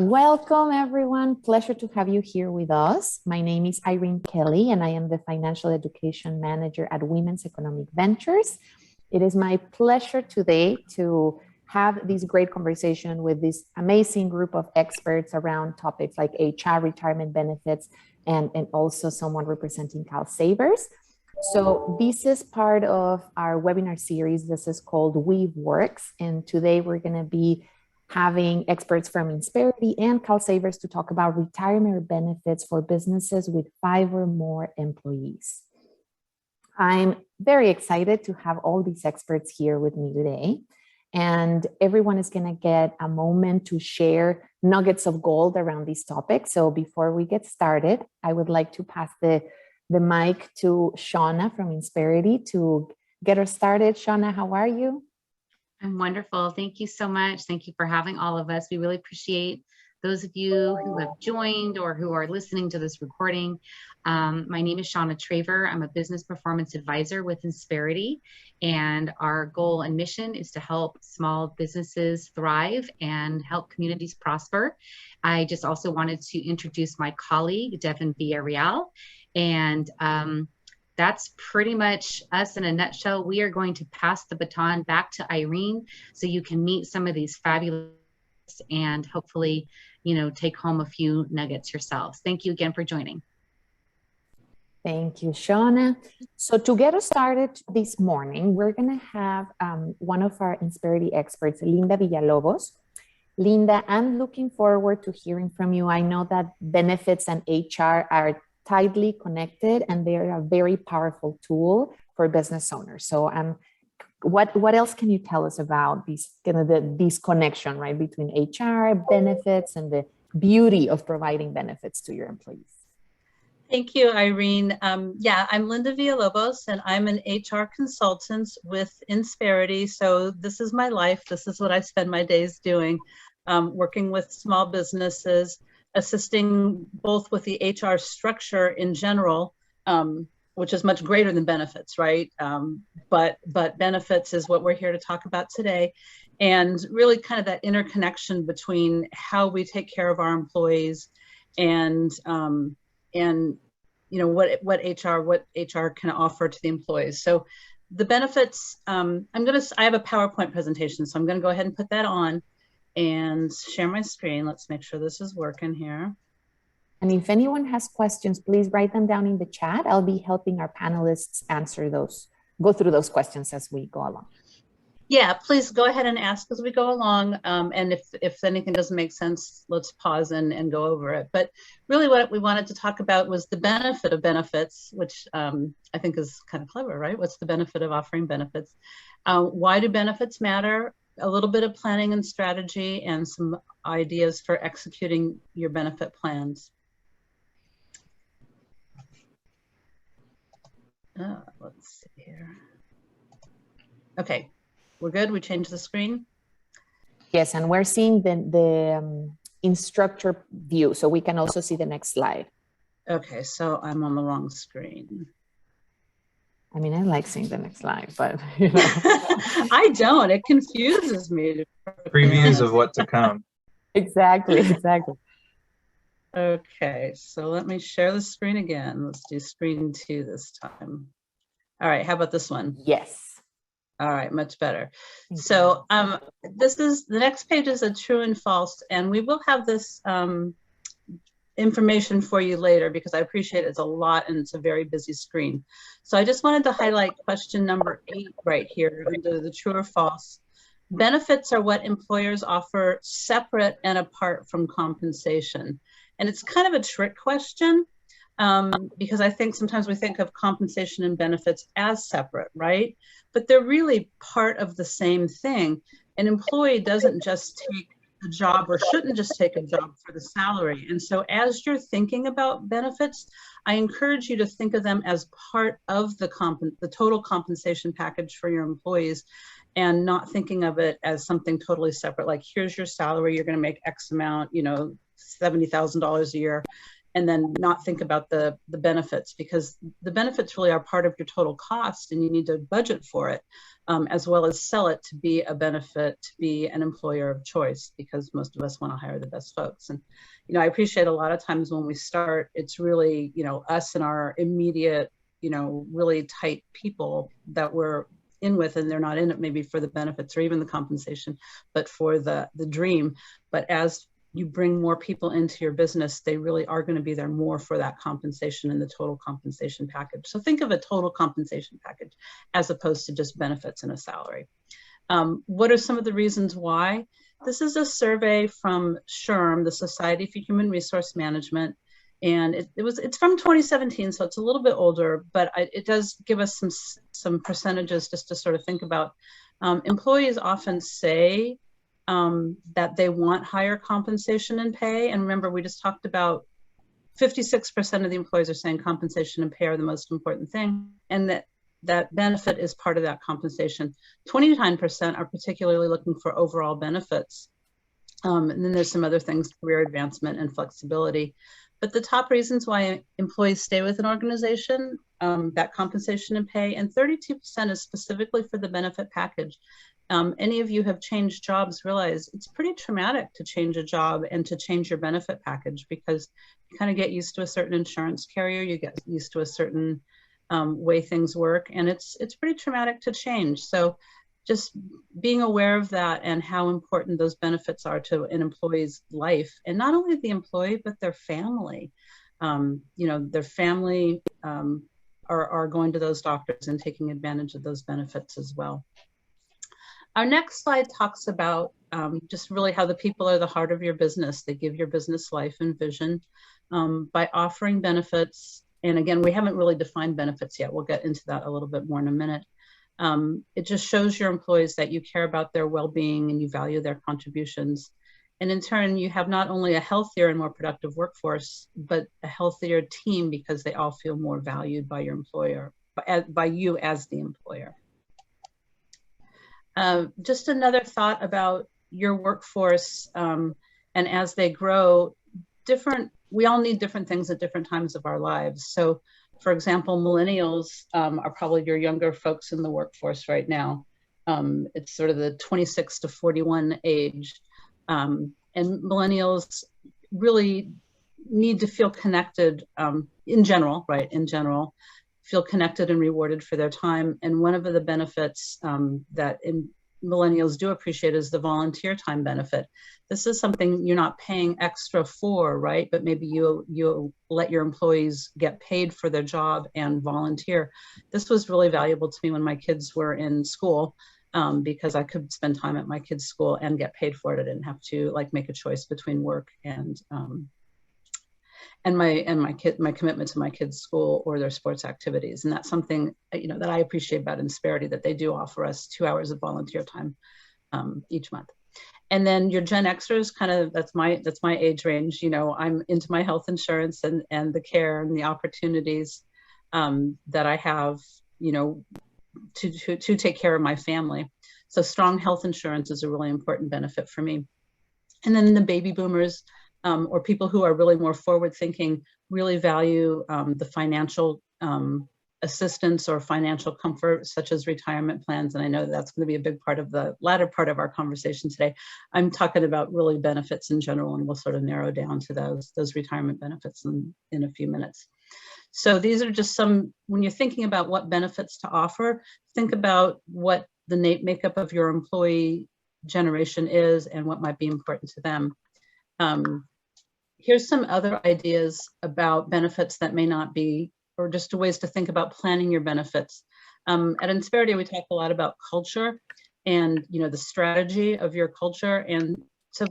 Welcome, everyone. Pleasure to have you here with us. My name is Irene Kelly, and I am the Financial Education Manager at Women's Economic Ventures. It is my pleasure today to have this great conversation with this amazing group of experts around topics like HR, retirement benefits, and also someone representing CalSavers. So this is part of our webinar series. This is called WEVWorks, and today we're going to be having experts from Insperity and CalSavers to talk about retirement benefits for businesses with 5 or more employees. I'm very excited to have all these experts here with me today, and everyone is going to get a moment to share nuggets of gold around these topics. So before we get started, I would like to pass the mic to Shawna from Insperity to get us started. Shawna, how are you? I'm wonderful. Thank you so much. Thank you for having all of us. We really appreciate those of you who have joined or who are listening to this recording. My name is Shawna Traver. I'm a business performance advisor with Insperity, and our goal and mission is to help small businesses thrive and help communities prosper. I just also wanted to introduce my colleague, Devon Villareal, and that's pretty much us in a nutshell. We are going to pass the baton back to Irene so you can meet some of these fabulous and hopefully, take home a few nuggets yourselves. Thank you again for joining. Thank you, Shawna. So to get us started this morning, we're going to have one of our Insperity experts, Linda Villalobos. Linda, I'm looking forward to hearing from you. I know that benefits and HR are tightly connected, and they're a very powerful tool for business owners. So what else can you tell us about this connection, right, between HR, benefits, and the beauty of providing benefits to your employees? Thank you, Irene. Yeah, I'm Linda Villalobos, and I'm an HR consultant with Insperity. So this is my life. This is what I spend my days doing, working with small businesses, assisting both with the HR structure in general, which is much greater than benefits, right? But benefits is what we're here to talk about today. And really kind of that interconnection between how we take care of our employees and what HR can offer to the employees. So the benefits, I have a PowerPoint presentation, so I'm gonna go ahead and put that on and share my screen. Let's make sure this is working here. And if anyone has questions, please write them down in the chat. I'll be helping our panelists go through those questions as we go along. Yeah, please go ahead and ask as we go along. And if anything doesn't make sense, let's pause and go over it. But really what we wanted to talk about was the benefit of benefits, which I think is kind of clever, right? What's the benefit of offering benefits? Why do benefits matter? A little bit of planning and strategy and some ideas for executing your benefit plans. Let's see here. Okay, we're good. We changed the screen. Yes, and we're seeing the instructor view, so we can also see the next slide. Okay, so I'm on the wrong screen. I mean, I like seeing the next slide, but I don't. It confuses me. Previews of what to come. Exactly. Okay, so let me share the screen again. Let's do screen 2 this time. All right, how about this one? Yes. All right, much better. So this is the next page is a true and false, and we will have this information for you later because I appreciate it's a lot and it's a very busy screen. So I just wanted to highlight question number 8 right here under the true or false. Benefits are what employers offer separate and apart from compensation. And it's kind of a trick question because I think sometimes we think of compensation and benefits as separate, right? But they're really part of the same thing. An employee doesn't just take a job or shouldn't just take a job for the salary. And so as you're thinking about benefits, I encourage you to think of them as part of the total compensation package for your employees and not thinking of it as something totally separate. Like, here's your salary, you're going to make X amount, $70,000 a year. and then not think about the benefits, because the benefits really are part of your total cost and you need to budget for it, as well as sell it to be a benefit, to be an employer of choice, because most of us want to hire the best folks. And, I appreciate a lot of times when we start, it's really, us and our immediate, really tight people that we're in with, and they're not in it maybe for the benefits or even the compensation, but for the dream. But as you bring more people into your business, they really are going to be there more for that compensation and the total compensation package. So think of a total compensation package as opposed to just benefits and a salary. What are some of the reasons why? This is a survey from SHRM, the Society for Human Resource Management, and it's from 2017, so it's a little bit older, but it does give us some percentages just to sort of think about. Employees often say that they want higher compensation and pay. And remember, we just talked about 56% of the employees are saying compensation and pay are the most important thing, and that benefit is part of that compensation. 29% are particularly looking for overall benefits. And then there's some other things, career advancement and flexibility. But the top reasons why employees stay with an organization, that compensation and pay, and 32% is specifically for the benefit package. Any of you have changed jobs, realize it's pretty traumatic to change a job and to change your benefit package, because you kind of get used to a certain insurance carrier, you get used to a certain way things work, and it's pretty traumatic to change. So just being aware of that and how important those benefits are to an employee's life, and not only the employee, but their family. Their family are going to those doctors and taking advantage of those benefits as well. Our next slide talks about just really how the people are the heart of your business. They give your business life and vision by offering benefits. And again, we haven't really defined benefits yet. We'll get into that a little bit more in a minute. It just shows your employees that you care about their well-being and you value their contributions. And in turn, you have not only a healthier and more productive workforce, but a healthier team, because they all feel more valued by your employer, by you as the employer. Just another thought about your workforce, and as they grow, we all need different things at different times of our lives. So, for example, millennials are probably your younger folks in the workforce right now. It's sort of the 26 to 41 age. And millennials really need to feel connected in general, right? In general, feel connected and rewarded for their time. And one of the benefits that millennials do appreciate is the volunteer time benefit. This is something you're not paying extra for, right? But maybe you let your employees get paid for their job and volunteer. This was really valuable to me when my kids were in school, because I could spend time at my kids' school and get paid for it. I didn't have to make a choice between work and my commitment to my kids' school or their sports activities. And that's something that I appreciate about Insperity, that they do offer us 2 hours of volunteer time each month. And then your Gen Xers, kind of that's my age range. I'm into my health insurance and the care and the opportunities that I have, to take care of my family. So strong health insurance is a really important benefit for me. And then the baby boomers, or people who are really more forward thinking, really value the financial assistance or financial comfort, such as retirement plans. And I know that's going to be a big part of the latter part of our conversation today. I'm talking about really benefits in general, and we'll sort of narrow down to those retirement benefits in a few minutes. So these are just some, when you're thinking about what benefits to offer, think about what the makeup of your employee generation is and what might be important to them. Here's some other ideas about benefits that may not be, or just ways to think about planning your benefits. At Insperity, we talk a lot about culture and the strategy of your culture. And so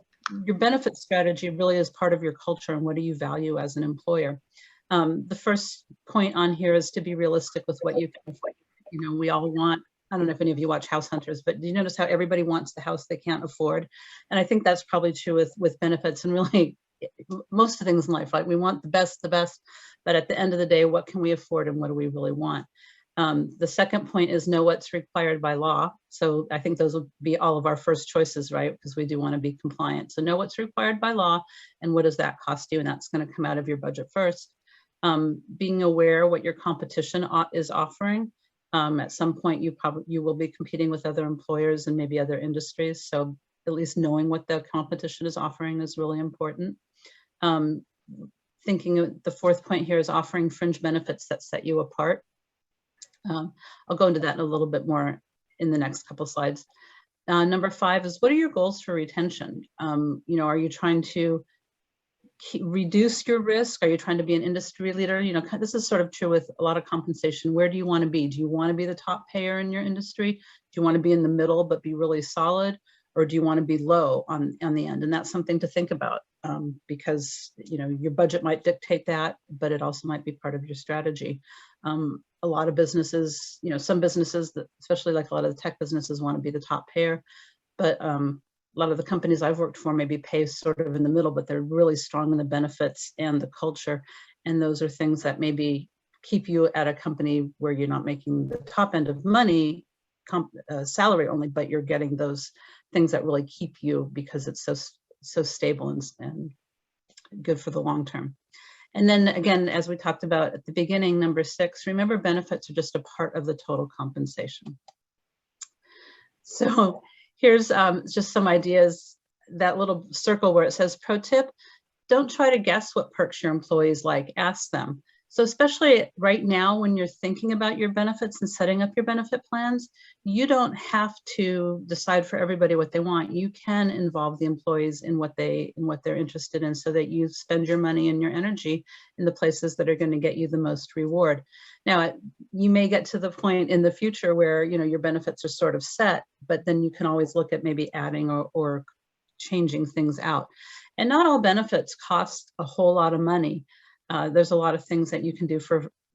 your benefit strategy really is part of your culture and what do you value as an employer. The first point on here is to be realistic with what you can afford. We all want, I don't know if any of you watch House Hunters, but do you notice how everybody wants the house they can't afford? And I think that's probably true with benefits and really most of things in life. Like we want the best, but at the end of the day, what can we afford and what do we really want? The second point is know what's required by law. So I think those would be all of our first choices, right? Because we do want to be compliant. So know what's required by law and what does that cost you? And that's going to come out of your budget first. Being aware what your competition is offering. At some point, you will be competing with other employers and maybe other industries. So at least knowing what the competition is offering is really important. Thinking of the fourth point here is offering fringe benefits that set you apart. I'll go into that in a little bit more in the next couple slides. Number 5 is, what are your goals for retention? Are you trying to reduce your risk? Are you trying to be an industry leader? This is sort of true with a lot of compensation. Where do you want to be? Do you want to be the top payer in your industry? Do you want to be in the middle but be really solid? Or do you want to be low on the end? And that's something to think about because your budget might dictate that, but it also might be part of your strategy. A lot of businesses, some businesses, especially like a lot of the tech businesses, want to be the top payer, but a lot of the companies I've worked for maybe pay sort of in the middle, but they're really strong in the benefits and the culture. And those are things that maybe keep you at a company where you're not making the top end of money, salary only, but you're getting those things that really keep you because it's so stable and good for the long term. And then again, as we talked about at the beginning, number 6, remember benefits are just a part of the total compensation. So here's just some ideas, that little circle where it says pro tip, don't try to guess what perks your employees like, ask them. So especially right now when you're thinking about your benefits and setting up your benefit plans, you don't have to decide for everybody what they want. You can involve the employees in what they're interested in so that you spend your money and your energy in the places that are going to get you the most reward. Now, you may get to the point in the future where your benefits are sort of set, but then you can always look at maybe adding or changing things out. And not all benefits cost a whole lot of money. There's a lot of things that you can do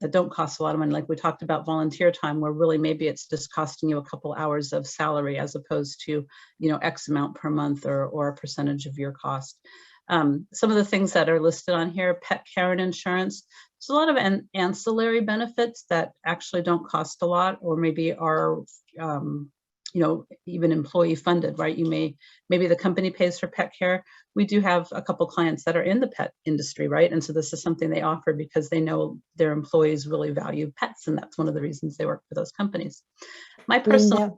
that don't cost a lot of money. Like we talked about volunteer time, where really maybe it's just costing you a couple hours of salary as opposed to, X amount per month or a percentage of your cost. Some of the things that are listed on here, pet care and insurance. There's a lot of ancillary benefits that actually don't cost a lot, or maybe are, even employee funded, right? Maybe the company pays for pet care. We do have a couple clients that are in the pet industry, right? And so this is something they offer because they know their employees really value pets, and that's one of the reasons they work for those companies. My personal, Linda,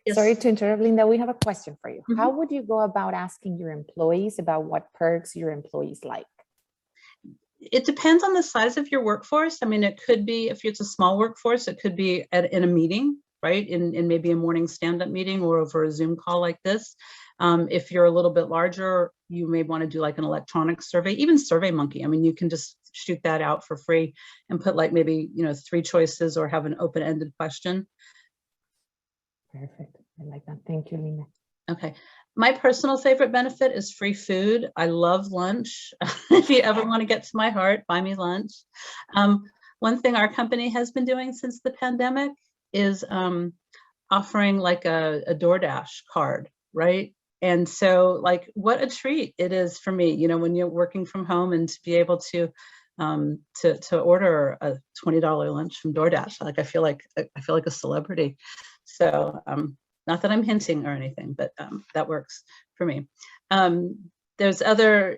yes. Sorry to interrupt, Linda, we have a question for you. Mm-hmm. How would you go about asking your employees about what perks your employees like? It depends on the size of your workforce. I mean, it could be, if it's a small workforce, it could be in a meeting, right? In maybe a morning stand-up meeting or over a Zoom call like this. If you're a little bit larger, you may want to do like an electronic survey, even SurveyMonkey. I mean, you can just shoot that out for free and put like maybe, 3 choices or have an open-ended question. Perfect. I like that. Thank you, Linda. Okay. My personal favorite benefit is free food. I love lunch. If you ever want to get to my heart, buy me lunch. One thing our company has been doing since the pandemic is offering like a DoorDash card, right? And so like, what a treat it is for me, when you're working from home and to be able to order a $20 lunch from DoorDash. Like, I feel like a celebrity. So not that I'm hinting or anything, but that works for me. There's other,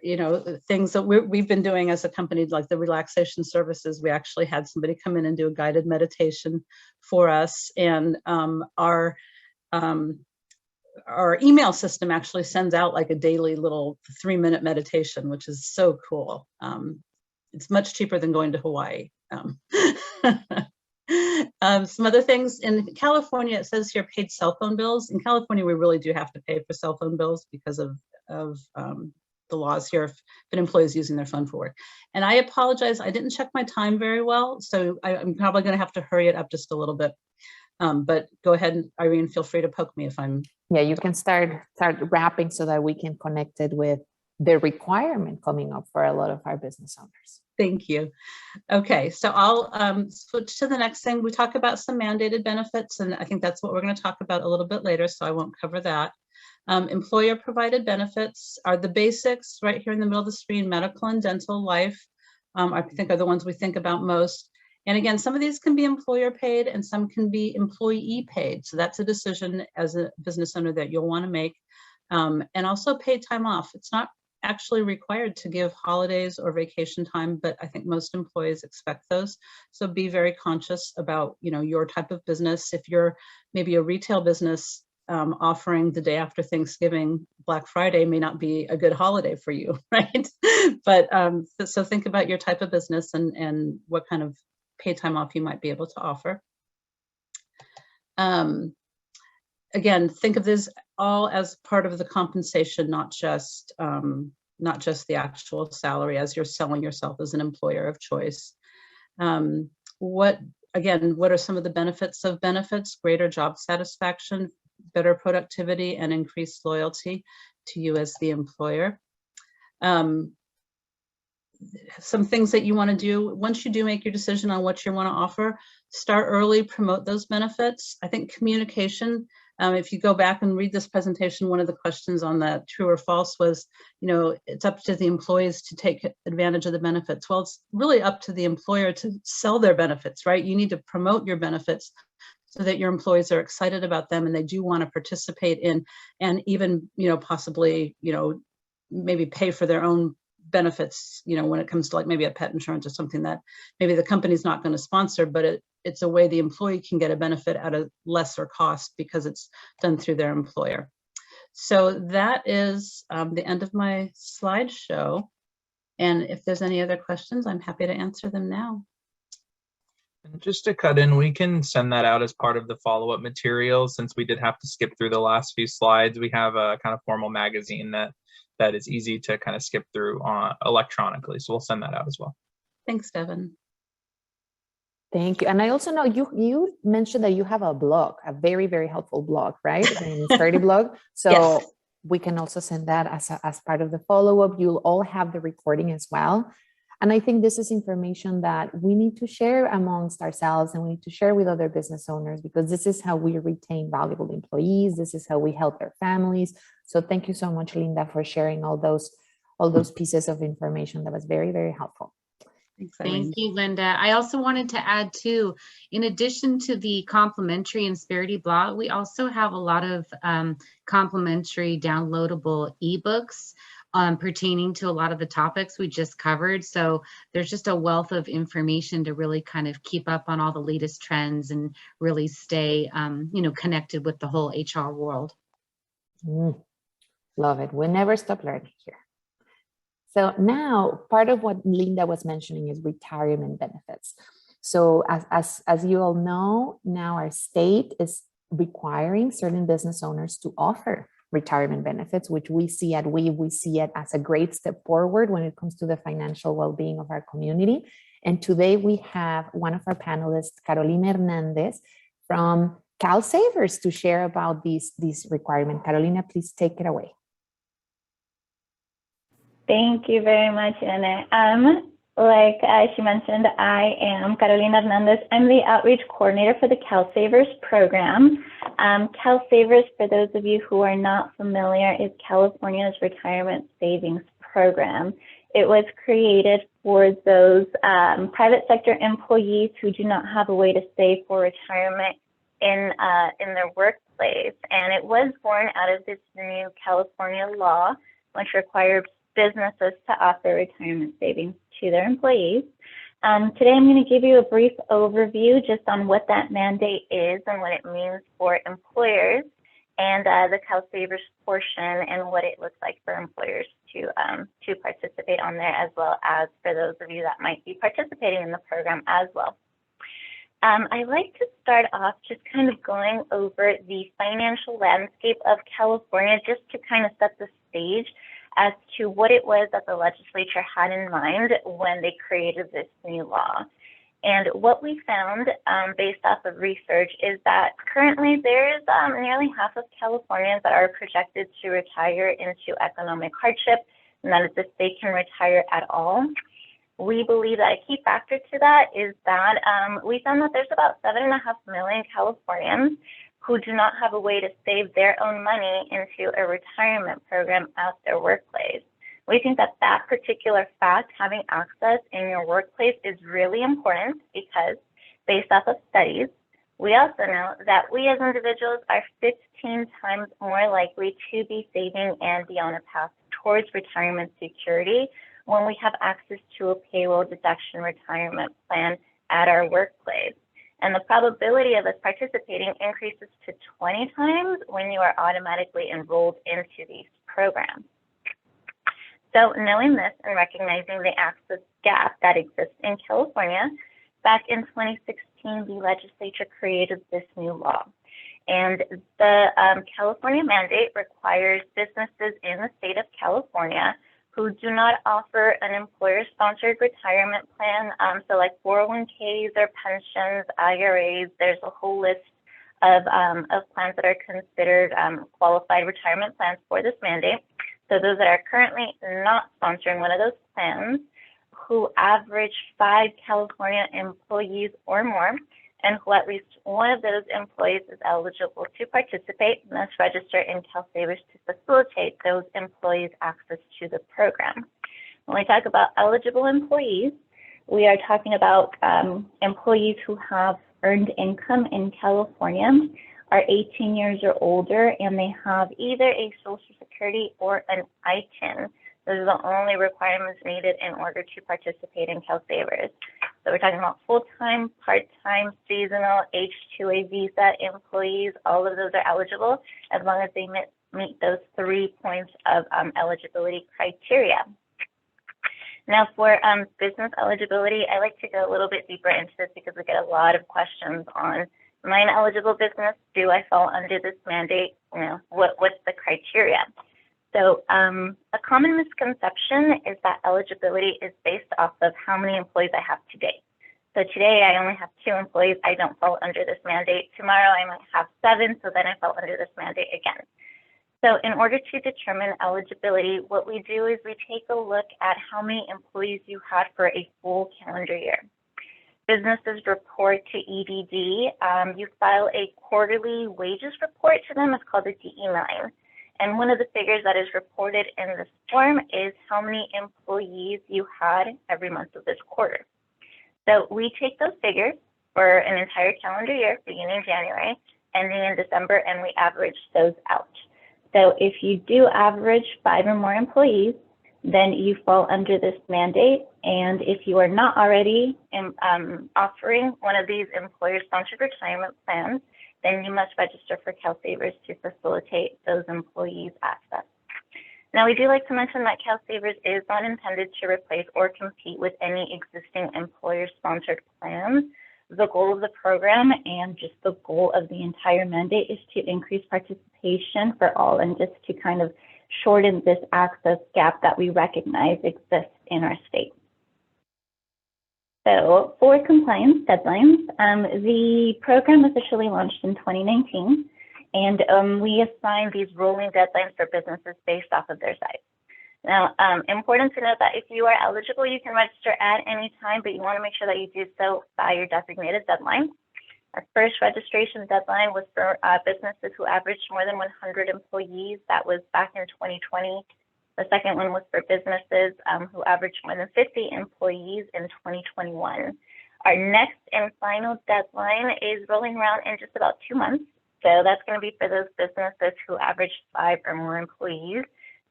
things that we've been doing as a company, like the relaxation services. We actually had somebody come in and do a guided meditation for us. And our email system actually sends out like a daily little 3-minute meditation, which is so cool. It's much cheaper than going to Hawaii. Some other things in California, it says here paid cell phone bills. In California, we really do have to pay for cell phone bills because of the laws here if an employee is using their phone for work. And I apologize, I didn't check my time very well, so I'm probably going to have to hurry it up just a little bit. But go ahead, Irene, feel free to poke me if I'm. Yeah, you can start wrapping so that we can connect it with the requirement coming up for a lot of our business owners. Thank you. Okay, so I'll switch to the next thing. We talk about some mandated benefits, and I think that's what we're going to talk about a little bit later, so I won't cover that. Employer provided benefits are the basics right here in the middle of the screen: medical and dental, life, I think are the ones we think about most. And again, some of these can be employer paid and some can be employee paid. So that's a decision as a business owner that you'll want to make. And also paid time off. It's not actually required to give holidays or vacation time, but I think most employees expect those. So be very conscious about, your type of business. If you're maybe a retail business, offering the day after Thanksgiving, Black Friday may not be a good holiday for you, right? But so think about your type of business and what kind of paid time off you might be able to offer. Again, think of this all as part of the compensation, not just the actual salary as you're selling yourself as an employer of choice. What are some of the benefits of benefits? Greater job satisfaction, better productivity, and increased loyalty to you as the employer. Some things that you want to do once you do make your decision on what you want to offer, start early, promote those benefits. I think communication, if you go back and read this presentation, one of the questions on that true or false was, it's up to the employees to take advantage of the benefits. Well, it's really up to the employer to sell their benefits, right? You need to promote your benefits so that your employees are excited about them and they do want to participate in, and even, possibly, maybe pay for their own benefits, when it comes to like maybe a pet insurance or something that maybe the company's not going to sponsor, but it's a way the employee can get a benefit at a lesser cost because it's done through their employer. So that is the end of my slideshow. And if there's any other questions, I'm happy to answer them now. And just to cut in, we can send that out as part of the follow-up material. Since we did have to skip through the last few slides, we have a kind of formal magazine that is easy to kind of skip through electronically. So we'll send that out as well. Thanks, Devon. Thank you. And I also know you mentioned that you have a blog, a very, very helpful blog, right? An Insperity blog. So yes, we can also send that as part of the follow-up. You'll all have the recording as well. And I think this is information that we need to share amongst ourselves, and we need to share with other business owners, because this is how we retain valuable employees. This is how we help their families. So thank you so much, Linda, for sharing all those pieces of information. That was very, very helpful. Thank you, Linda. I also wanted to add too, in addition to the complimentary Insperity blog, we also have a lot of complimentary downloadable ebooks pertaining to a lot of the topics we just covered. So there's just a wealth of information to really kind of keep up on all the latest trends and really stay, connected with the whole HR world. Love it. We never stop learning here. So now part of what Linda was mentioning is retirement benefits. So as you all know, now our state is requiring certain business owners to offer retirement benefits, which we see at we see it as a great step forward when it comes to the financial well-being of our community. And today we have one of our panelists, Carolina Hernandez from CalSavers, to share about these requirements. Carolina, please take it away. Thank you very much, Anna. Like she mentioned, I am Carolina Hernandez. I'm the outreach coordinator for the CalSavers program. CalSavers, for those of you who are not familiar, is California's retirement savings program. It was created for those private sector employees who do not have a way to save for retirement in their workplace. And it was born out of this new California law, which required businesses to offer retirement savings to their employees. Today, I'm going to give you a brief overview just on what that mandate is and what it means for employers, and the CalSavers portion and what it looks like for employers to participate on there, as well as for those of you that might be participating in the program as well. I like to start off just kind of going over the financial landscape of California, just to kind of set the stage as to what it was that the legislature had in mind when they created this new law. And what we found based off of research is that currently there's nearly half of Californians that are projected to retire into economic hardship, and that is if they can retire at all. We believe that a key factor to that is that we found that there's about 7.5 million Californians who do not have a way to save their own money into a retirement program at their workplace. We think that that particular fact, having access in your workplace, is really important because based off of studies, we also know that we as individuals are 15 times more likely to be saving and be on a path towards retirement security when we have access to a payroll deduction retirement plan at our workplace. And the probability of us participating increases to 20 times when you are automatically enrolled into these programs. So knowing this and recognizing the access gap that exists in California, back in 2016, the legislature created this new law. And the California mandate requires businesses in the state of California who do not offer an employer-sponsored retirement plan, so like 401ks or pensions, IRAs, there's a whole list of plans that are considered qualified retirement plans for this mandate. So those that are currently not sponsoring one of those plans, who average 5 California employees or more, and who at least one of those employees is eligible to participate, must register in CalSavers to facilitate those employees' access to the program. When we talk about eligible employees, we are talking about employees who have earned income in California, are 18 years or older, and they have either a Social Security or an ITIN. Those are the only requirements needed in order to participate in CalSavers. So we're talking about full-time, part-time, seasonal, H-2A visa employees. All of those are eligible as long as they meet those 3 points of eligibility criteria. Now for business eligibility, I like to go a little bit deeper into this because we get a lot of questions on, am I an eligible business? Do I fall under this mandate? You know, what's the criteria? So a common misconception is that eligibility is based off of how many employees I have today. So today I only have 2 employees, I don't fall under this mandate. Tomorrow I might have 7, so then I fall under this mandate again. So in order to determine eligibility, what we do is we take a look at how many employees you had for a full calendar year. Businesses report to EDD. You file a quarterly wages report to them. It's called a DE9. And one of the figures that is reported in this form is how many employees you had every month of this quarter. So we take those figures for an entire calendar year, beginning in January, ending in December, and we average those out. So if you do average 5 or more employees, then you fall under this mandate. And if you are not already offering one of these employer-sponsored retirement plans, then you must register for CalSavers to facilitate those employees' access. Now, we do like to mention that CalSavers is not intended to replace or compete with any existing employer-sponsored plans. The goal of the program and just the goal of the entire mandate is to increase participation for all and just to kind of shorten this access gap that we recognize exists in our state. So for compliance deadlines, the program officially launched in 2019, and we assign these rolling deadlines for businesses based off of their size. Now, important to note that if you are eligible, you can register at any time, but you want to make sure that you do so by your designated deadline. Our first registration deadline was for businesses who averaged more than 100 employees. That was back in 2020. The second one was for businesses who averaged more than 50 employees in 2021. Our next and final deadline is rolling around in just about 2 months. So that's going to be for those businesses who average 5 or more employees.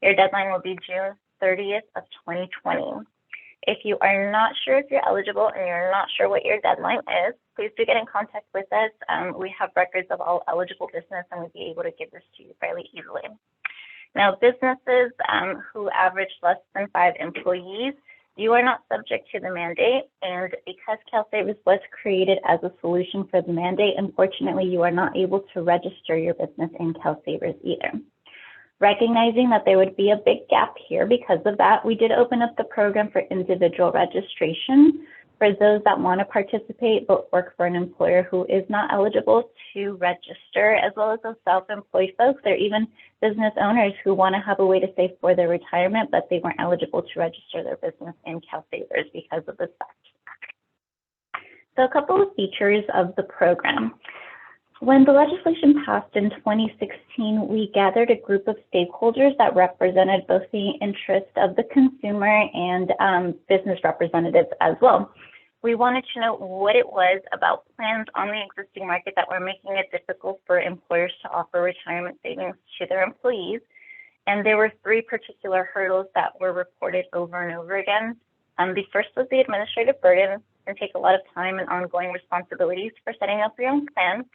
Your deadline will be June 30th of 2020. If you are not sure if you're eligible and you're not sure what your deadline is, please do get in contact with us. We have records of all eligible business and we'll be able to give this to you fairly easily. Now, businesses who average less than 5 employees, you are not subject to the mandate. And because CalSavers was created as a solution for the mandate, unfortunately, you are not able to register your business in CalSavers either. Recognizing that there would be a big gap here because of that, we did open up the program for individual registration for those that want to participate but work for an employer who is not eligible to register, as well as those self-employed folks or even business owners who want to have a way to save for their retirement, but they weren't eligible to register their business in CalSavers because of this fact. So a couple of features of the program. When the legislation passed in 2016, we gathered a group of stakeholders that represented both the interest of the consumer and business representatives as well. We wanted to know what it was about plans on the existing market that were making it difficult for employers to offer retirement savings to their employees. And there were three particular hurdles that were reported over and over again. The first was the administrative burden, and take a lot of time and ongoing responsibilities for setting up your own plan.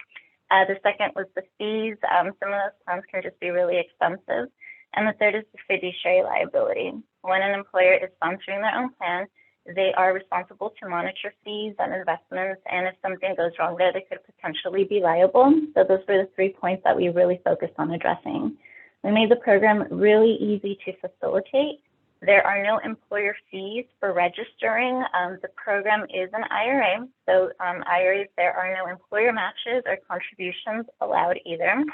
The second was the fees. Some of those plans can just be really expensive. And the third is the fiduciary liability. When an employer is sponsoring their own plan, they are responsible to monitor fees and investments, and if something goes wrong there, they could potentially be liable. So those were the 3 points that we really focused on addressing. We made the program really easy to facilitate. There are no employer fees for registering. The program is an IRA, so IRAs, there are no employer matches or contributions allowed either.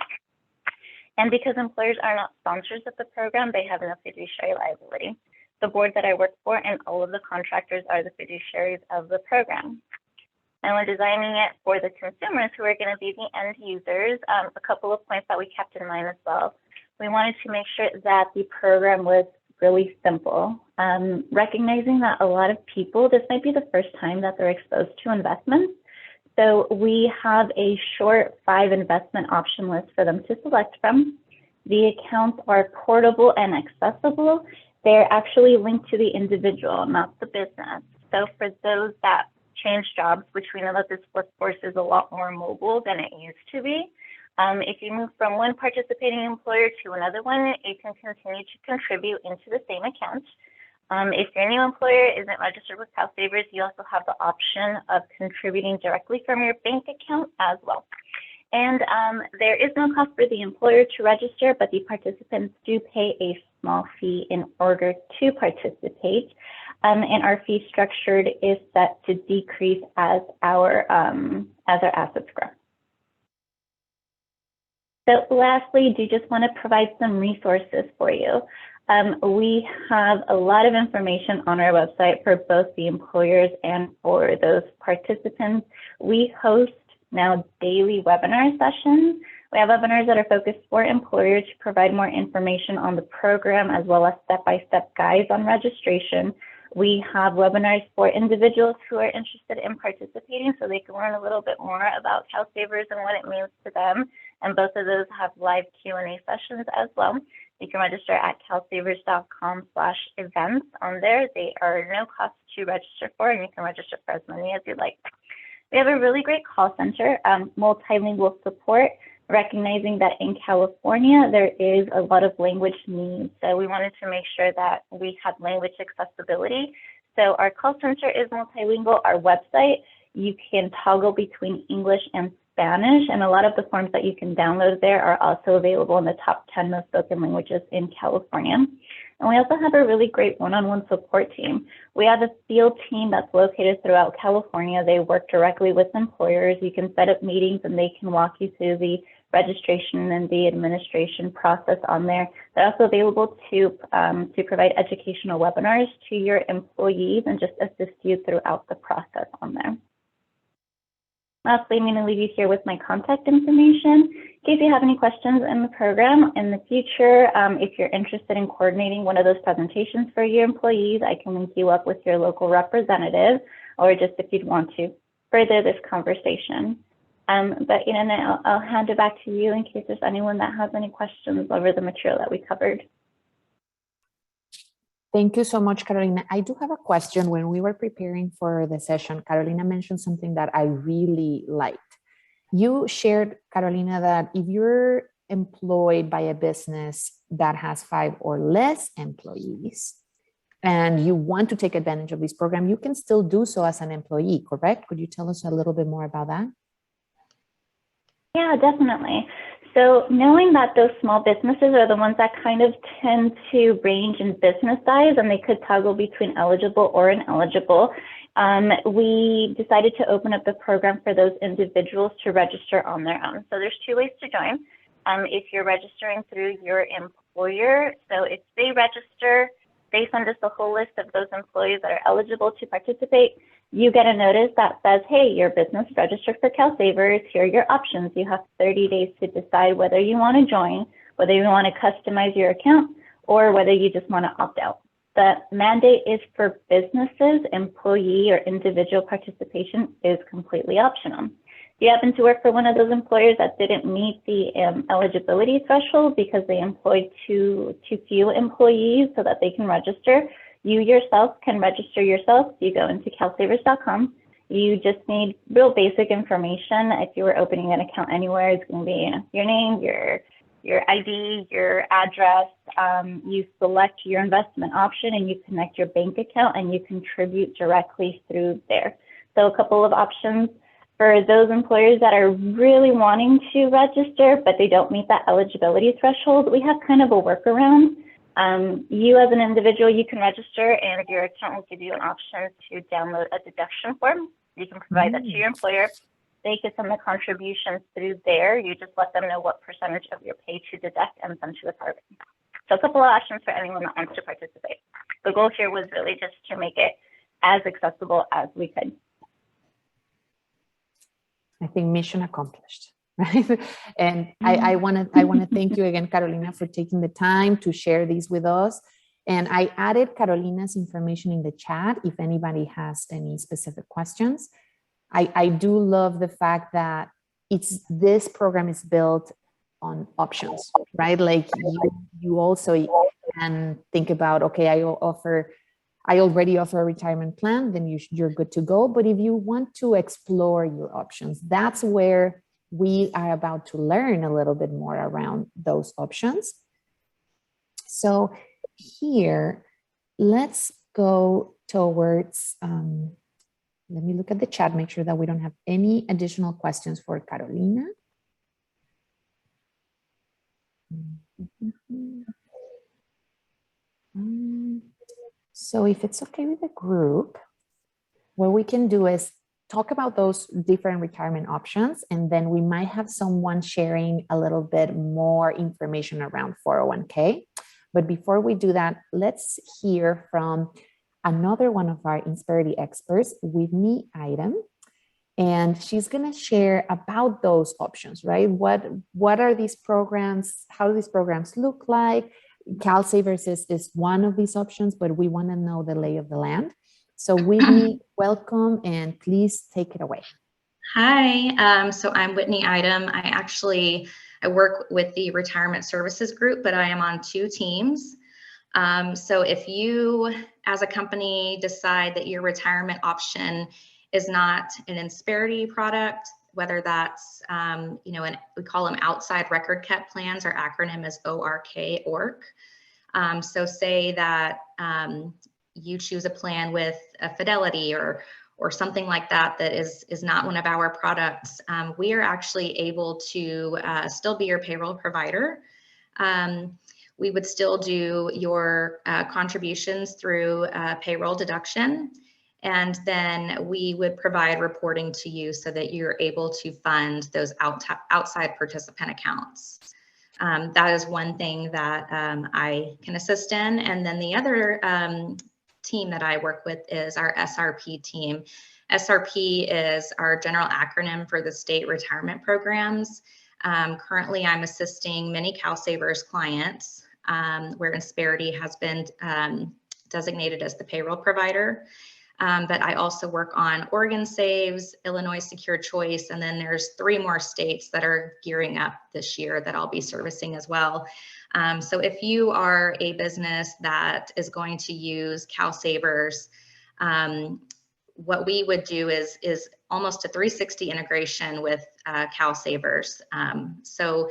And because employers are not sponsors of the program, they have no fiduciary liability. The board that I work for and all of the contractors are the fiduciaries of the program. And when designing it for the consumers who are going to be the end users, a couple of points that we kept in mind as well. We wanted to make sure that the program was really simple, recognizing that a lot of people, this might be the first time that they're exposed to investments. So we have a short 5 investment option list for them to select from. The accounts are portable and accessible. They're actually linked to the individual, not the business. So for those that change jobs, which we know that this workforce is a lot more mobile than it used to be, if you move from one participating employer to another one, you can continue to contribute into the same account. If your new employer isn't registered with CalSavers, you also have the option of contributing directly from your bank account as well. And there is no cost for the employer to register, but the participants do pay a small fee in order to participate. And our fee structure is set to decrease as our assets grow. So lastly, do just want to provide some resources for you. We have a lot of information on our website for both the employers and for those participants. We host now daily webinar sessions. We have webinars that are focused for employers to provide more information on the program as well as step-by-step guides on registration. We have webinars for individuals who are interested in participating so they can learn a little bit more about CalSavers and what it means to them. And both of those have live Q&A sessions as well. You can register at calsavers.com/events on there. They are no cost to register for, and you can register for as many as you like. We have a really great call center, multilingual support, recognizing that in California, there is a lot of language needs. So we wanted to make sure that we had language accessibility. So our call center is multilingual. Our website, you can toggle between English and Spanish, and a lot of the forms that you can download there are also available in the top 10 most spoken languages in California. And we also have a really great one-on-one support team. We have a field team that's located throughout California. They work directly with employers. You can set up meetings and they can walk you through the registration and the administration process on there. They're also available to provide educational webinars to your employees and just assist you throughout the process on there. Lastly, I'm going to leave you here with my contact information. In case you have any questions in the program in the future, if you're interested in coordinating one of those presentations for your employees, I can link you up with your local representative, or just if you'd want to further this conversation. But now I'll hand it back to you in case there's anyone that has any questions over the material that we covered. Thank you so much, Carolina. I do have a question. When we were preparing for the session, Carolina mentioned something that I really liked. You shared, Carolina, that if you're employed by a business that has 5 or less employees and you want to take advantage of this program, you can still do so as an employee, correct? Could you tell us a little bit more about that? Yeah, definitely. So knowing that those small businesses are the ones that kind of tend to range in business size and they could toggle between eligible or ineligible, we decided to open up the program for those individuals to register on their own. So there's 2 ways to join. If you're registering through your employer, so if they register they send us a whole list of those employees that are eligible to participate. You get a notice that says, hey, your business registered for CalSavers. Here are your options. You have 30 days to decide whether you want to join, whether you want to customize your account, or whether you just want to opt out. The mandate is for businesses. Employee or individual participation is completely optional. If you happen to work for one of those employers that didn't meet the eligibility threshold because they employed too few employees so that they can register, you yourself can register yourself. You go into calsavers.com. You just need real basic information. If you were opening an account anywhere, it's going to be your name, your ID, your address. You select your investment option and you connect your bank account and you contribute directly through there. So a couple of options for those employers that are really wanting to register, but they don't meet that eligibility threshold. We have kind of a workaround. You as an individual, you can register, and your account will give you an option to download a deduction form. You can provide that to your employer. They can send the contributions through there. You just let them know what percentage of your pay to deduct and send to the carbon. So a couple of options for anyone that wants to participate. The goal here was really just to make it as accessible as we could. I think mission accomplished, right? And I want to thank you again, Carolina, for taking the time to share these with us. And I added Carolina's information in the chat if anybody has any specific questions. I do love the fact that this program is built on options, right? Like you also can think about, okay, I already offer a retirement plan, then you're good to go. But if you want to explore your options, that's where we are about to learn a little bit more around those options. So here, let's go towards, let me look at the chat, make sure that we don't have any additional questions for Carolina. So if it's okay with the group, what we can do is talk about those different retirement options, and then we might have someone sharing a little bit more information around 401k. But before we do that, let's hear from another one of our Insperity experts, Whitney Eidem, and she's going to share about those options, right? What are these programs? How do these programs look like? CalSavers is one of these options, but we want to know the lay of the land. So Whitney, welcome, and please take it away. Hi, so I'm Whitney Eidem. I work with the Retirement Services Group, but I am on 2 teams. So if you, as a company, decide that your retirement option is not an Insperity product, whether that's, we call them outside record kept plans, our acronym is ORK, ORK. So say that you choose a plan with a Fidelity or something like that is not one of our products, we are actually able to still be your payroll provider. We would still do your contributions through Payroll Deduction, and then we would provide reporting to you so that you're able to fund those outside participant accounts. That is one thing that I can assist in. And then the other team that I work with is our SRP team. SRP is our general acronym for the state retirement programs. Currently, I'm assisting many CalSavers clients where Insperity has been designated as the payroll provider. But I also work on Oregon Saves, Illinois Secure Choice, and then there's 3 more states that are gearing up this year that I'll be servicing as well. So if you are a business that is going to use CalSavers, what we would do is almost a 360 integration with CalSavers. So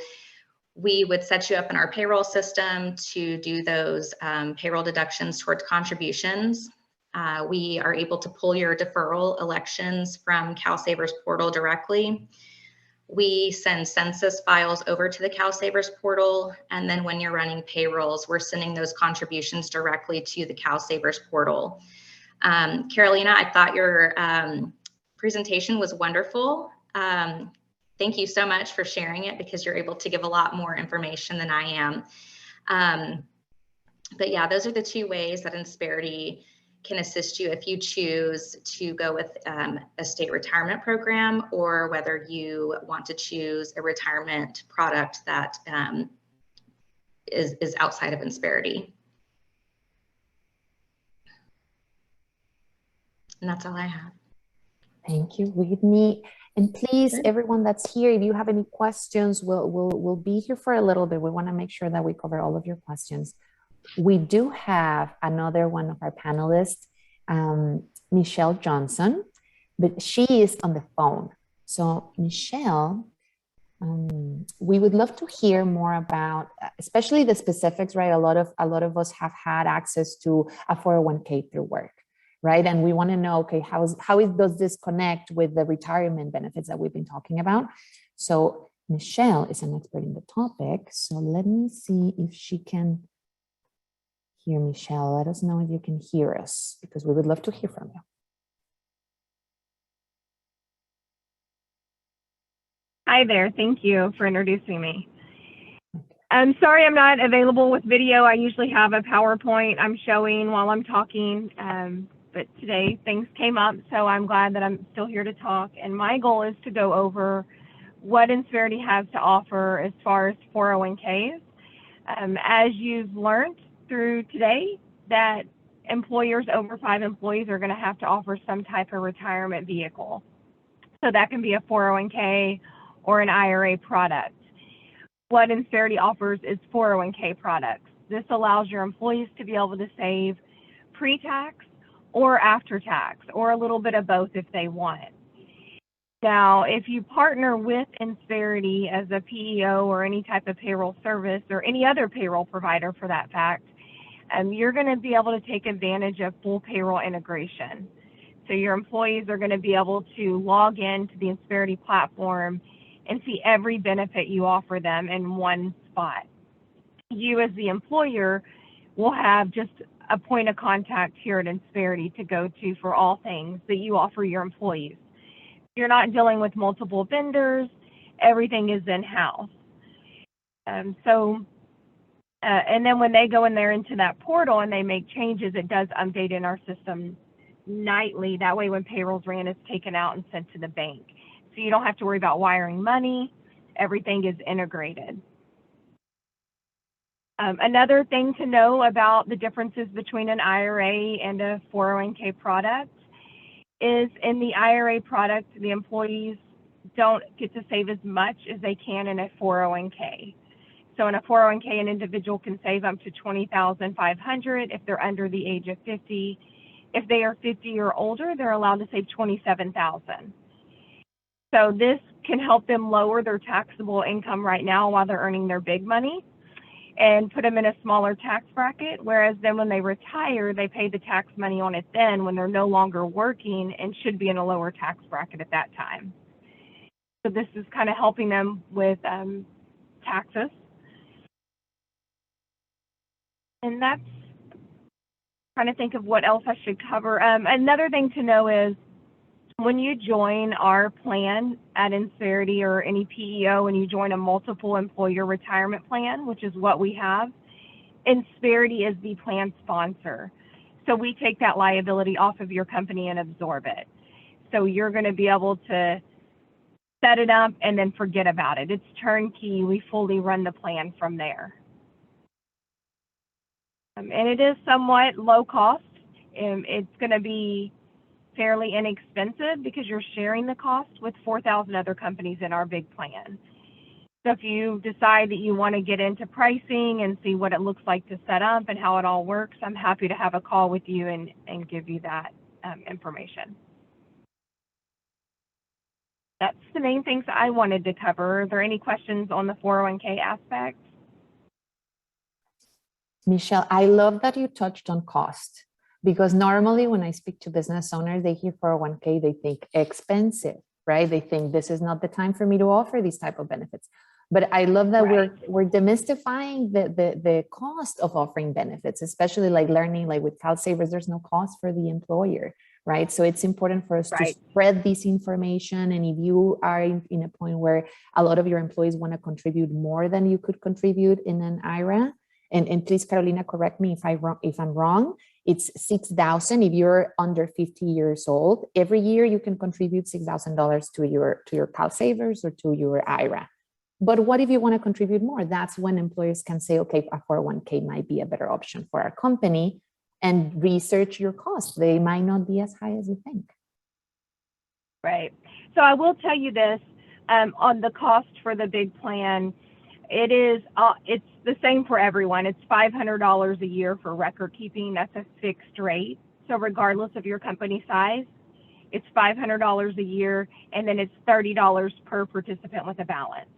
we would set you up in our payroll system to do those payroll deductions towards contributions. We are able to pull your deferral elections from CalSavers portal directly. We send census files over to the CalSavers portal, and then when you're running payrolls, we're sending those contributions directly to the CalSavers portal. Carolina, I thought your presentation was wonderful. Thank you so much for sharing it because you're able to give a lot more information than I am. But yeah, those are the two ways that Insperity can assist you if you choose to go with a state retirement program, or whether you want to choose a retirement product that is outside of Insperity. And that's all I have. Thank you, Whitney. And please, everyone that's here, if you have any questions, we'll be here for a little bit. We want to make sure that we cover all of your questions. We do have another one of our panelists, Michelle Johnson, but she is on the phone. So Michelle, we would love to hear more about, especially the specifics, right? A lot of us have had access to a 401k through work, right? And we want to know, okay, how does this connect with the retirement benefits that we've been talking about? So Michelle is an expert in the topic. So let me see if she can hear. Michelle, let us know if you can hear us, because we would love to hear from you. Hi there. Thank you for introducing me. I'm sorry I'm not available with video. I usually have a PowerPoint I'm showing while I'm talking, but today things came up, so I'm glad that I'm still here to talk. And my goal is to go over what Insperity has to offer as far as 401ks. As you've learned through today, that employers over 5 employees are going to have to offer some type of retirement vehicle. So that can be a 401k or an IRA product. What Insperity offers is 401k products. This allows your employees to be able to save pre-tax or after tax, or a little bit of both if they want. Now, if you partner with Insperity as a PEO or any type of payroll service, or any other payroll provider for that fact, you're going to be able to take advantage of full payroll integration. So your employees are going to be able to log in to the Insperity platform and see every benefit you offer them in one spot. You as the employer will have just a point of contact here at Insperity to go to for all things that you offer your employees. You're not dealing with multiple vendors. Everything is in-house. And then when they go in there into that portal and they make changes, it does update in our system nightly. That way when payroll's ran, it's taken out and sent to the bank. So you don't have to worry about wiring money. Everything is integrated. Another thing to know about the differences between an IRA and a 401k product is in the IRA product, the employees don't get to save as much as they can in a 401k. So in a 401k, an individual can save up to $20,500 if they're under the age of 50. If they are 50 or older, they're allowed to save $27,000. So this can help them lower their taxable income right now while they're earning their big money, and put them in a smaller tax bracket, whereas then when they retire, they pay the tax money on it then when they're no longer working and should be in a lower tax bracket at that time. So this is kind of helping them with taxes. And that's trying to think of what else I should cover. Another thing to know is when you join our plan at Insperity or any PEO and you join a multiple employer retirement plan, which is what we have, Insperity is the plan sponsor. So we take that liability off of your company and absorb it. So you're going to be able to set it up and then forget about it. It's turnkey. We fully run the plan from there. And it is somewhat low cost. It's going to be fairly inexpensive because you're sharing the cost with 4,000 other companies in our big plan. So if you decide that you want to get into pricing and see what it looks like to set up and how it all works, I'm happy to have a call with you and give you that information. That's the main things I wanted to cover. Are there any questions on the 401k aspect? Michelle, I love that you touched on cost, because normally when I speak to business owners, they hear 401k, they think expensive, right? They think this is not the time for me to offer these type of benefits. But I love that we're demystifying the cost of offering benefits, especially like learning, like with CalSavers, there's no cost for the employer, right? So it's important for us to spread this information. And if you are in a point where a lot of your employees want to contribute more than you could contribute in an IRA, and please, Carolina, correct me if I'm wrong. It's $6,000 if you're under 50 years old. Every year you can contribute $6,000 to your CalSavers or to your IRA. But what if you want to contribute more? That's when employers can say, okay, a 401k might be a better option for our company, and research your costs. They might not be as high as you think. Right. So I will tell you this, on the cost for the big plan, it's the same for everyone. It's $500 a year for record keeping. That's a fixed rate. So regardless of your company size, it's $500 a year, and then it's $30 per participant with a balance.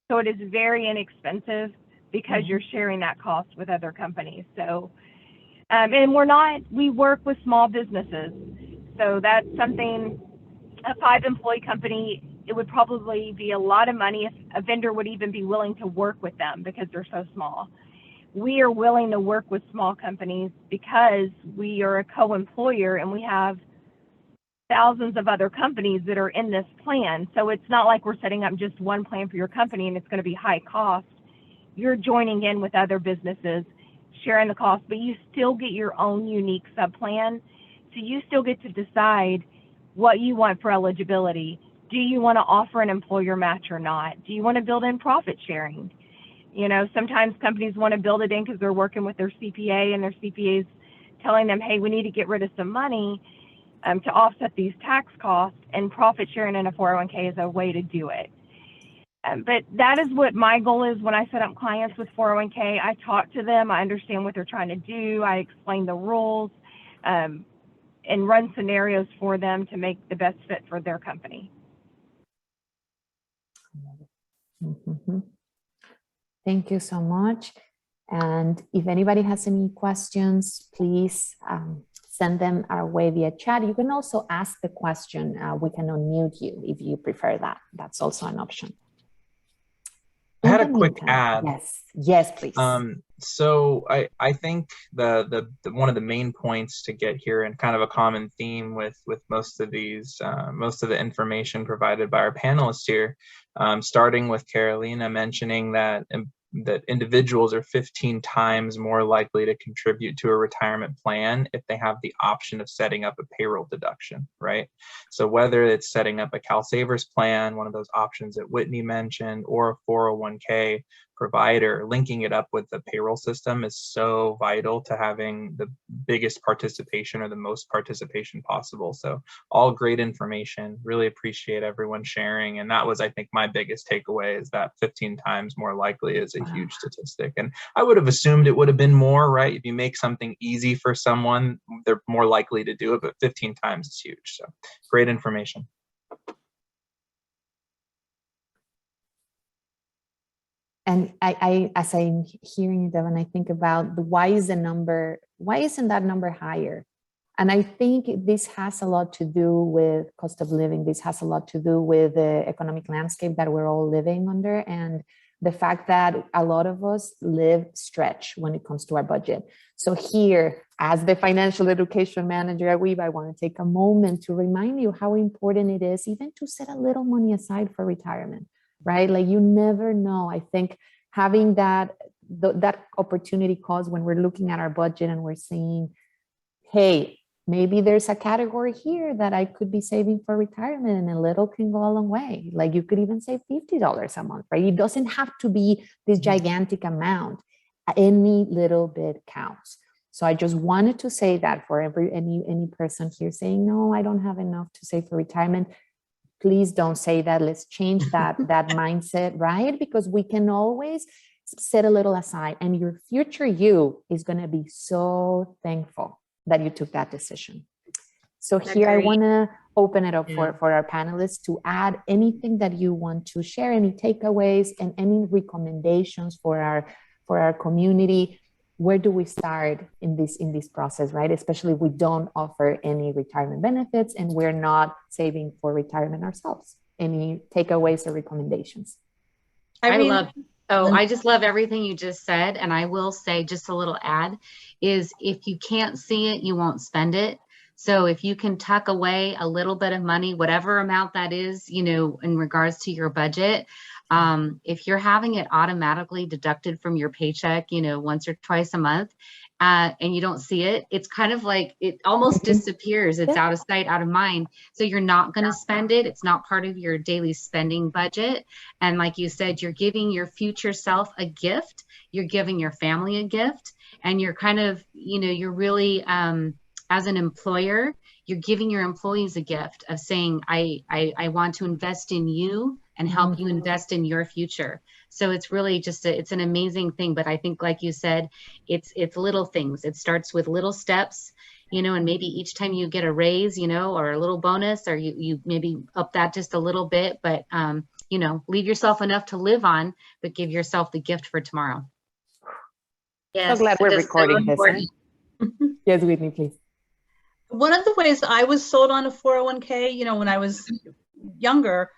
So it is very inexpensive because you're sharing that cost with other companies. So, and we work with small businesses. So that's something, a 5-employee company, it would probably be a lot of money if a vendor would even be willing to work with them because they're so small. We are willing to work with small companies because we are a co-employer and we have thousands of other companies that are in this plan. So it's not like we're setting up just one plan for your company and it's going to be high cost. You're joining in with other businesses, sharing the cost, but you still get your own unique sub-plan. So you still get to decide what you want for eligibility. Do you want to offer an employer match or not? Do you want to build in profit sharing? You know, sometimes companies want to build it in because they're working with their CPA and their CPA is telling them, hey, we need to get rid of some money to offset these tax costs, and profit sharing in a 401k is a way to do it. But that is what my goal is when I set up clients with 401k. I talk to them, I understand what they're trying to do, I explain the rules, and run scenarios for them to make the best fit for their company. Mm-hmm. Thank you so much. And if anybody has any questions, please send them our way via chat. You can also ask the question. We can unmute you if you prefer that. That's also an option. I had a quick add. Yes, please. So I think the one of the main points to get here, and kind of a common theme with most of these, most of the information provided by our panelists here, starting with Carolina mentioning that individuals are 15 times more likely to contribute to a retirement plan if they have the option of setting up a payroll deduction, right? So whether it's setting up a CalSavers plan, one of those options that Whitney mentioned, or a 401k provider, linking it up with the payroll system is so vital to having the biggest participation or the most participation possible. So all great information. Really appreciate everyone sharing. And that was, I think, my biggest takeaway is that 15 times more likely is a huge statistic. And I would have assumed it would have been more, right? If you make something easy for someone, they're more likely to do it, but 15 times is huge. So great information. And as I'm hearing you, Devon, I think about why isn't that number higher? And I think this has a lot to do with cost of living. This has a lot to do with the economic landscape that we're all living under, and the fact that a lot of us live stretched when it comes to our budget. So here, as the financial education manager at WEVWorks, I want to take a moment to remind you how important it is even to set a little money aside for retirement, right? Like, you never know. I think having that opportunity cost when we're looking at our budget and we're saying, hey, maybe there's a category here that I could be saving for retirement, and a little can go a long way. Like, you could even save $50 a month, right? It doesn't have to be this gigantic amount. Any little bit counts. So I just wanted to say that for any person here saying, no, I don't have enough to save for retirement. Please don't say that. Let's change that mindset, right? Because we can always set a little aside, and your future you is going to be so thankful that you took that decision. So here I want to open it up for our panelists to add anything that you want to share, any takeaways and any recommendations for our community. Where do we start in this process, right? Especially if we don't offer any retirement benefits and we're not saving for retirement ourselves. Any takeaways or recommendations? I just love everything you just said. And I will say, just a little add is, if you can't see it, you won't spend it. So if you can tuck away a little bit of money, whatever amount that is, you know, in regards to your budget, if you're having it automatically deducted from your paycheck, you know, once or twice a month, and you don't see it, it's kind of like it almost disappears. It's out of sight, out of mind. So you're not going to spend it. It's not part of your daily spending budget. And like you said, you're giving your future self a gift. You're giving your family a gift. And you're kind of, you know, you're really, as an employer, you're giving your employees a gift of saying, I want to invest in you and help you invest in your future. So it's really just it's an amazing thing. But I think, like you said, it's little things. It starts with little steps, you know, and maybe each time you get a raise, you know, or a little bonus, or you maybe up that just a little bit, but you know, leave yourself enough to live on, but give yourself the gift for tomorrow. Yes, so glad we're recording this. Yes, Whitney, please. One of the ways I was sold on a 401k, you know, when I was younger,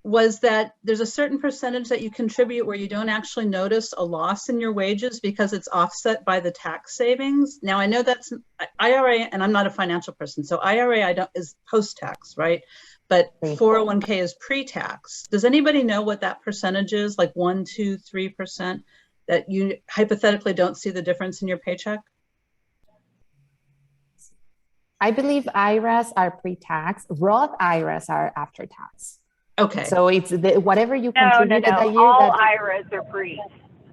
was that there's a certain percentage that you contribute where you don't actually notice a loss in your wages because it's offset by the tax savings. Now I know that's IRA, and I'm not a financial person, so IRA is post-tax, right? But 401k is pre-tax. Does anybody know what that percentage is? Like 1, 2, 3% that you hypothetically don't see the difference in your paycheck? I believe IRAs are pre-tax. Roth IRAs are after tax. Okay. So it's whatever you contributed that year. All IRAs are pre.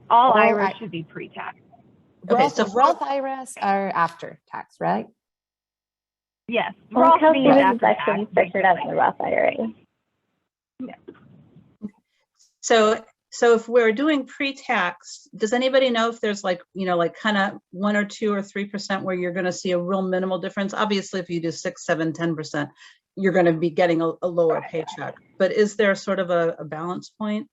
All IRAs should be pre-tax. Okay, so Roth IRAs are after tax, right? Yes. Well, CalSavers is actually structured as a Roth IRA. Yeah. So if we're doing pre-tax, does anybody know if there's like, you know, like kind of 1 or 2 or 3% where you're going to see a real minimal difference? Obviously, if you do 6, 7, 10%, you're going to be getting a lower paycheck. But is there sort of a balance point?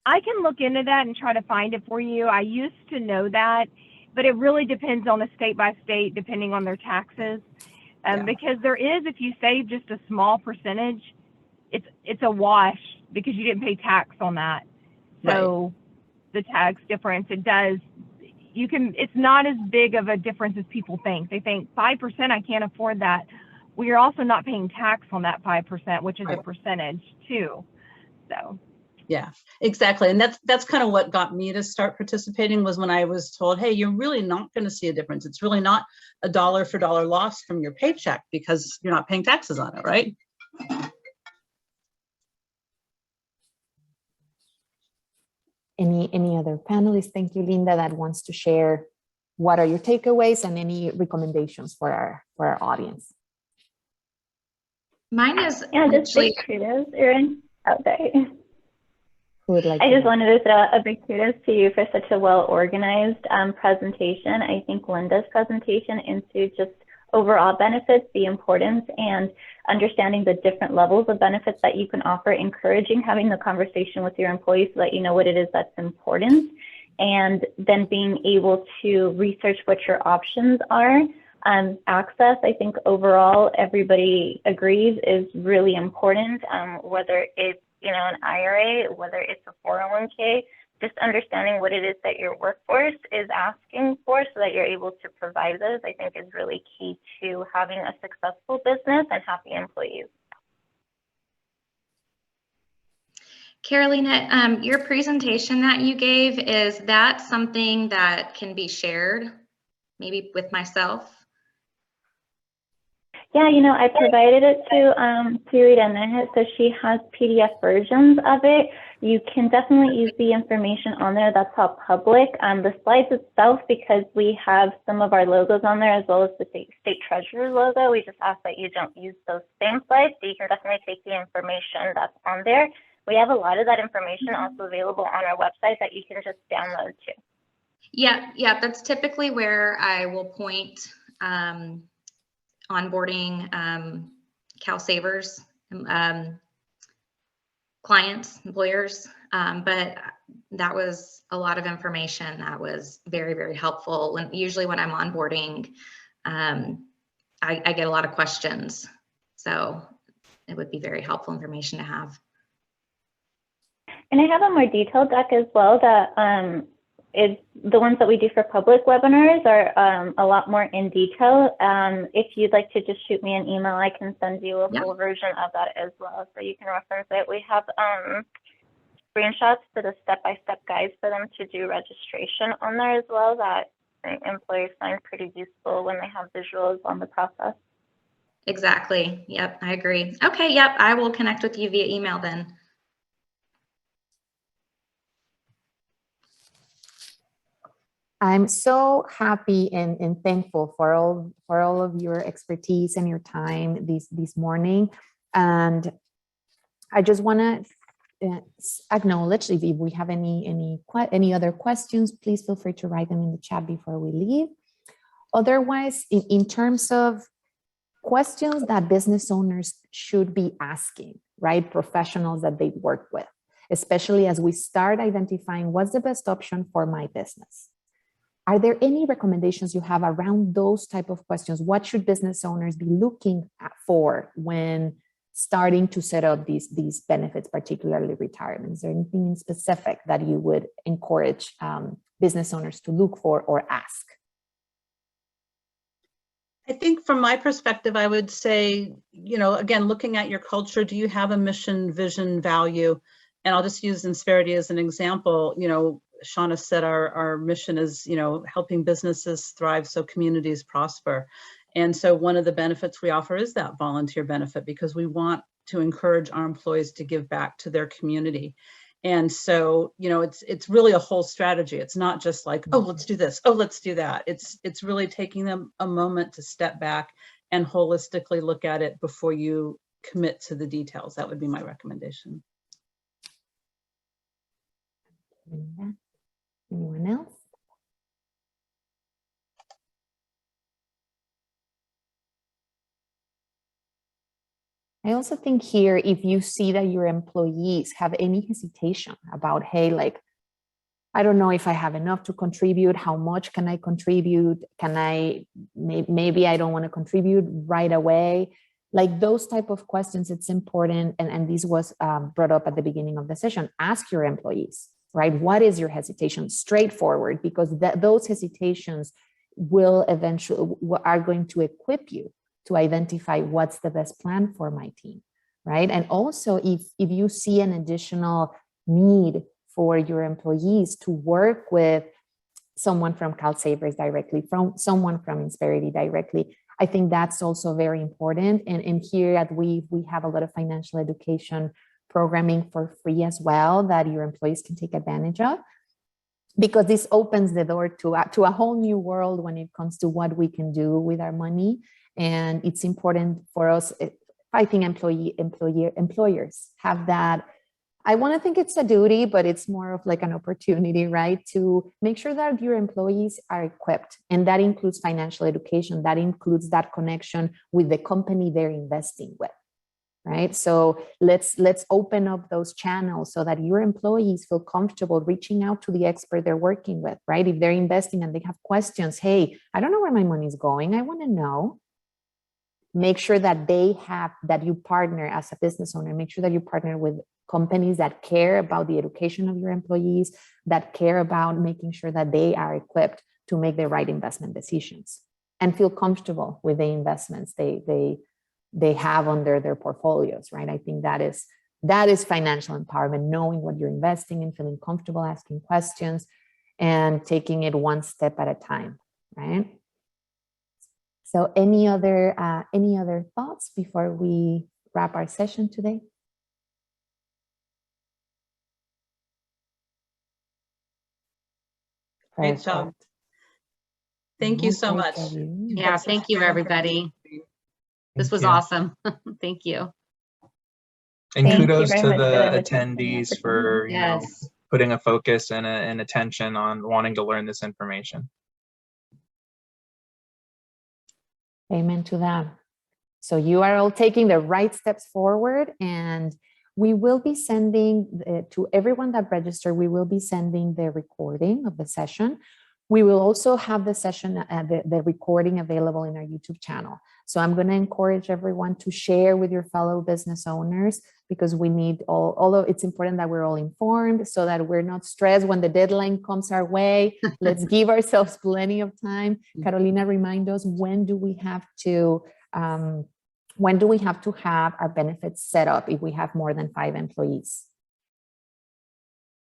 I can look into that and try to find it for you. I used to know that, but it really depends on the state by state, depending on their taxes. Because there is, if you save just a small percentage, it's a wash because you didn't pay tax on that. So the tax difference, it's not as big of a difference as people think. They think 5%, I can't afford that. Well, you're also not paying tax on that 5%, which is a percentage too. So. Yeah, exactly. And that's kind of what got me to start participating, was when I was told, hey, you're really not going to see a difference. It's really not a dollar for dollar loss from your paycheck because you're not paying taxes on it, right? Any other panelists? Thank you, Linda, that wants to share what are your takeaways and any recommendations for our audience. Mine is just big kudos, Erin. Okay. Who would like? I just wanted to throw a big kudos to you for such a well-organized presentation. I think Linda's presentation into just overall benefits, the importance, and understanding the different levels of benefits that you can offer, encouraging having the conversation with your employees so that you know what it is that's important, and then being able to research what your options are. Access, I think overall everybody agrees, is really important, whether it's an IRA, whether it's a 401k, just understanding what it is that your workforce is asking for so that you're able to provide those, I think is really key to having a successful business and happy employees. Carolina, your presentation that you gave, is that something that can be shared maybe with myself? Yeah, I provided it to Irene, so she has PDF versions of it. You can definitely use the information on there. That's all public. The slides itself, because we have some of our logos on there as well as the state treasurer logo, we just ask that you don't use those same slides. So you can definitely take the information that's on there. We have a lot of that information also available on our website that you can just download too. Yeah, that's typically where I will point onboarding CalSavers clients, employers, but that was a lot of information that was very, very helpful. Usually when I'm onboarding, I get a lot of questions, so it would be very helpful information to have. And I have a more detailed deck as well that the ones that we do for public webinars are a lot more in detail. If you'd like to just shoot me an email, I can send you a full version of that as well, so you can reference it. We have screenshots for the step-by-step guides for them to do registration on there as well, that employees find pretty useful when they have visuals on the process. Exactly. Yep, I agree. Okay, yep, I will connect with you via email then. I'm so happy and thankful for all of your expertise and your time this morning. And I just want to acknowledge if we have any other questions, please feel free to write them in the chat before we leave. Otherwise, in terms of questions that business owners should be asking, right? Professionals that they work with, especially as we start identifying what's the best option for my business. Are there any recommendations you have around those type of questions? What should business owners be looking for when starting to set up these benefits, particularly retirement? Is there anything in specific that you would encourage business owners to look for or ask? I think from my perspective, I would say, again, looking at your culture, do you have a mission, vision, value? And I'll just use Insperity as an example. Shawna said our mission is, helping businesses thrive so communities prosper. And so one of the benefits we offer is that volunteer benefit, because we want to encourage our employees to give back to their community. And so, it's really a whole strategy. It's not just like, oh, let's do this, oh, let's do that. It's really taking them a moment to step back and holistically look at it before you commit to the details. That would be my recommendation. Anyone else? I also think here, if you see that your employees have any hesitation about, hey, like, I don't know if I have enough to contribute, how much can I contribute? Maybe I don't want to contribute right away. Like those type of questions, it's important. And this was brought up at the beginning of the session. Ask your employees, right? What is your hesitation? Straightforward, because those hesitations will eventually are going to equip you to identify what's the best plan for my team, right? And also if you see an additional need for your employees to work with someone from CalSavers directly, from someone from Insperity directly, I think that's also very important. And here at we have a lot of financial education programming for free as well that your employees can take advantage of, because this opens the door to a whole new world when it comes to what we can do with our money. And it's important for us. I think employers have that. I want to think it's a duty, but it's more of like an opportunity, right? To make sure that your employees are equipped. And that includes financial education. That includes that connection with the company they're investing with, right? So let's open up those channels so that your employees feel comfortable reaching out to the expert they're working with, right? If they're investing and they have questions, hey, I don't know where my money's going, I want to know. Make sure that that you partner as a business owner, make sure that you partner with companies that care about the education of your employees, that care about making sure that they are equipped to make the right investment decisions and feel comfortable with the investments they have under their portfolios, right? I think that is financial empowerment, knowing what you're investing in, feeling comfortable asking questions and taking it one step at a time, right? So any other thoughts before we wrap our session today? Great job. Thank you so much. Yeah, thank you, everybody. This was awesome. Thank you. And kudos to the attendees for putting a focus and attention on wanting to learn this information. Amen to that. So you are all taking the right steps forward, and we will be sending to everyone that registered, we will be sending the recording of the session. We will also have the session, the recording available in our YouTube channel. So I'm going to encourage everyone to share with your fellow business owners, because we need although it's important that we're all informed so that we're not stressed when the deadline comes our way. Let's give ourselves plenty of time. Carolina, remind us, when do we have to have our benefits set up if we have more than 5 employees?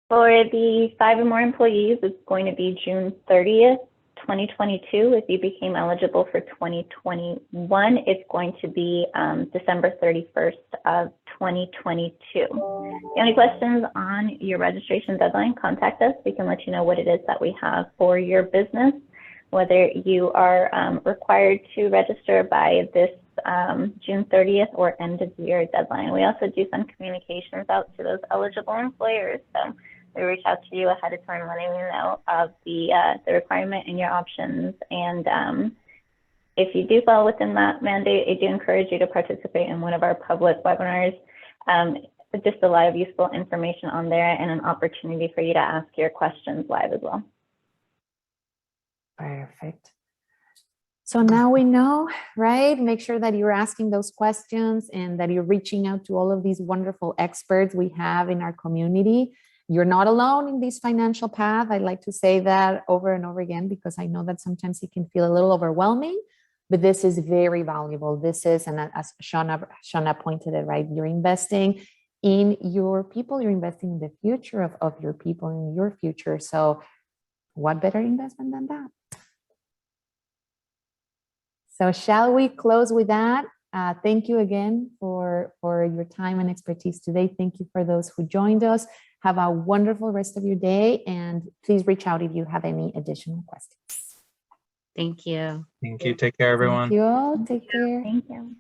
For the 5 or more employees, it's going to be June 30th, 2022. If you became eligible for 2021, it's going to be December 31st of 2022. If you have any questions on your registration deadline, contact us. We can let you know what it is that we have for your business, whether you are required to register by this June 30th or end of year deadline. We also do send communications out to those eligible employers. So we reach out to you ahead of time, letting you know of the requirement and your options. And if you do fall within that mandate, I do encourage you to participate in one of our public webinars. Just a lot of useful information on there and an opportunity for you to ask your questions live as well. Perfect. So now we know, right? Make sure that you're asking those questions and that you're reaching out to all of these wonderful experts we have in our community. You're not alone in this financial path. I like to say that over and over again, because I know that sometimes it can feel a little overwhelming, but this is very valuable. This is, and as Shawna pointed it, right? You're investing in your people, you're investing in the future of your people, in your future. So what better investment than that? So shall we close with that? Thank you again for your time and expertise today. Thank you for those who joined us. Have a wonderful rest of your day, and please reach out if you have any additional questions. Thank you. Thank you. Take care, everyone. Thank you all. Take care. Thank you.